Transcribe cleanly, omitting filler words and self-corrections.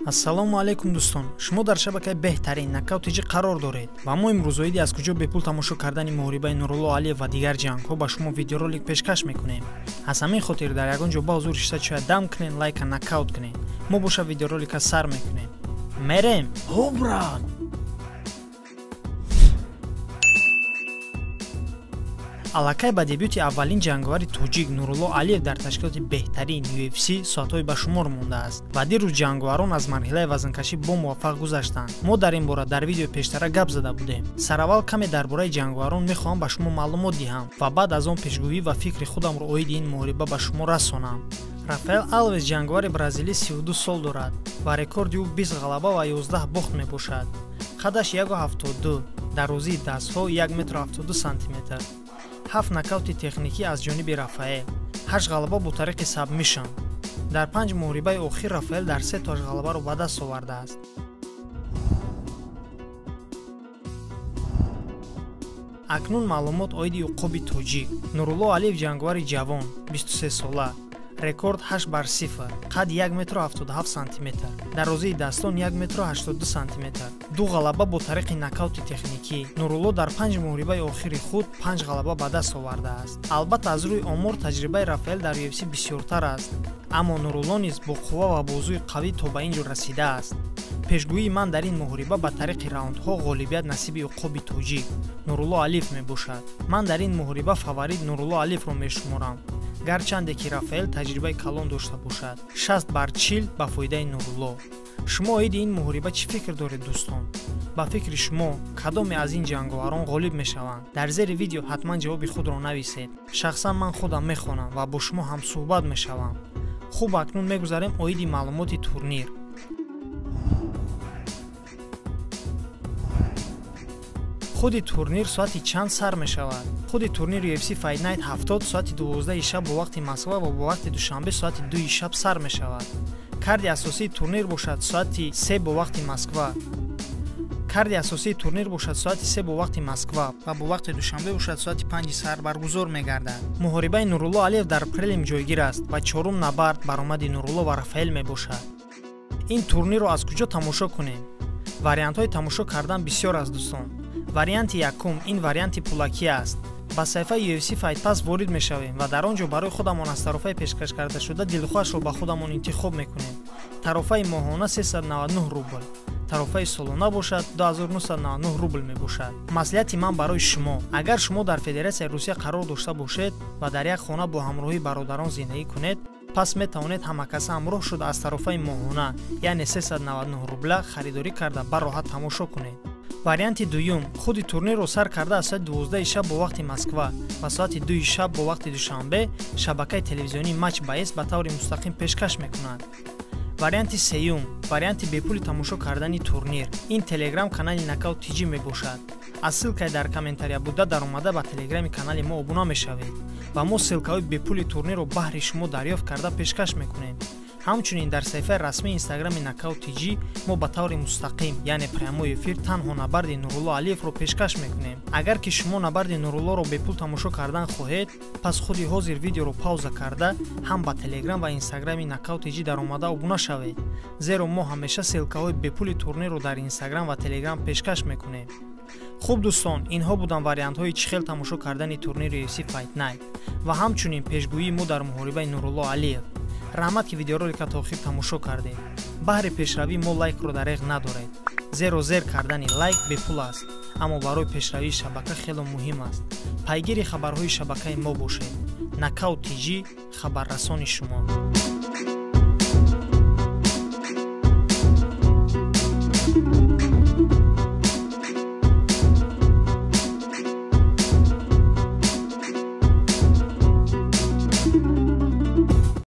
ассалому алайкум дӯстон, шумо дар шабакаи беҳтарин нокаутиҷӣ қарор доред ва мо имрӯзоиди аз куҷо бепул тамошо кардани муҳорибаи Нурулло Алиев ва дигар ҷангҳо ба шумо видеоролик пешкаш мекунем. аз ҳамин хотир дар ягон ҷо ба ҳузури шиша чоя дам кунед, лайка нокаут кунед. мо боша видеоролика сар мекунем. мерем ҳо брат. аллакай ба дебюти аввалин ҷангавари тоҷик Нурулло Алиев дар ташкилоти беҳтарин UFC соатҳои ба шумор мондааст ва дирӯз ҷангаварон аз марҳилаи вазнкашӣ бо муваффақ гузаштанд. мо дар ин бора дар видеои пештара гап зада будем. сараввал каме дар бораи ҷангаварон мехоҳам ба шумо маълумот диҳам ва баъд аз он пешгӯӣ ва фикри худамро оиди ин муҳориба ба шумо расонам. Рафаэл Алвес ҷангавари бразилӣ 32 сол дорад ва рекорди ӯ 20 ғалаба ва 11 бохт мебошад. қадаш 1.72, дарозии дастҳо 1.72 см. 7 нокаути техникӣ аз ҷониби Рафаэл, 8 ғалаба бо тариқи сабмишн. дар 5 муҳорибаи охир Рафаэл дар 3 тоаш ғалабаро ба даст овардааст. акнун маълумот оиди уқоби тоҷик. Нурулло Алиев ҷангавари ҷавон, 23 сола, рекорд 8/0, қад 1.77 см, дарозии дастон 1.82 см, 2 ғалаба бо тариқи нокаути техникӣ. Нурулло дар 5 муҳорибаи охири худ 5 ғалаба ба даст овардааст. албатта аз рӯи омор таҷрибаи Рафаэл дар UFC бисёртар аст, аммо Нурулло низ бо қувва ва бозуи қавӣ то ба ин ҷо расидааст. пешгӯии ман дар ин муҳориба ба тариқи раундҳо ғолибият насиби уқоби тоҷик Нурулло Алиев мебошад. ман дар ин муҳориба фаворит Нурулло Алиевро мешуморам, гарчанде ки Рафаэл таҷрибаи калон дошта бошад. 60/40 ба фоидаи Нурулло. шумо оиди ин муҳориба чӣ фикр доред дӯстон? ба фикри шумо кадоме аз ин ҷангаварон ғолиб мешаванд? дар зери видео ҳатман ҷавоби худро нависед. шахсан ман худам мехонам ва бо шумо ҳамсӯҳбат мешавам. хуб, акнун мегузарем оиди маълумоти турнир. худи турнир соати чанд сар мешавад? худи турнир UFC Fight Night 70 соати 12 шаб бо вақти Москва ва бо вақти душанбе соати 2 шаб сар мешавад. карди асосии турнир бошад соати 3 бо вақти Москва. карди асосии турнир бошад соати 3 бо вақти Москва ва бо вақти душанбе бошад соати 5 сар баргузор мегардад. муҳорибаи Нурулло Алиев дар прелим ҷойгир аст ва чорум набард баромади Нурулло ва Рафаэл мебошад. ин турнирро аз куҷо тамошо кунем? вариантҳои тамошо кардан бисёр аст дӯстон. варианти якум, ин варианти пулакӣ аст. ба саҳифаи UFC Fight Pass ворид мешавем ва дар он ҷо барои худамон аз тарофаи пешкаш кардашуда дилхоҳашро ба худамон интихоб мекунем. тарофаи моҳона 399 рубл, тарофаи солона бошад 2999 рубл мебошад. маслиҳати ман барои шумо: агар шумо дар Федератсияи Русия қарор дошта бошед ва дар як хона бо ҳамроҳи бародарон зиндагӣ кунед, пас метавонед ҳамакаса ҳамроҳ шуда аз тарофаи моҳона, яъне 399 рубла харидорӣ карда бароҳат тамошо кунед. варианти дуюм, худи турнирро сар карда аз соати 12 шаб бо вақти Москва ва соати 2 шаб бо вақти душанбе шабакаи телевизионии Матч Боец ба таври мустақим пешкаш мекунад. варианти сеюм, варианти бепули тамошо кардани турнир. ин телеграм канали Нокаут TG мебошад. аз ссилкаи дар комментария буда даромада ба телеграми канали мо обуна мешавед ва мо ссилкаҳои бепули турнирро баҳри шумо дарёфт карда пешкаш мекунем. ҳамчунин дар саҳифаи расмии инстаграми Нокаут TG мо ба таври мустақим, яъне прямои эфир, танҳо набарди Нурулло Алиевро пешкаш мекунем. агар ки шумо набарди Нуруллоро бепул тамошо кардан хоҳед, пас худи ҳозир видеоро пауза карда ҳам ба телеграм ва инстаграми Нокаут TG даромада обуна шавед, зеро мо ҳамеша ссилкаҳои бепули турнирро дар инстаграм ва телеграм пешкаш мекунем. хуб дӯстон, инҳо буданд вариантҳои чӣ хел тамошо кардани турнири UFC Fight Night ва ҳамчунин пешгӯии мо дар муҳорибаи Нурулло Алиев. раҳмат ки видеоролика то охир тамошо кардед. баҳри пешравӣ мо лайкро дареғ надоред, зеро зер кардани лайк бепул аст, аммо барои пешравии шабака хеле муҳим аст. пайгири хабарҳои шабакаи мо бошед. Нокаут TG, хабаррасони шумо.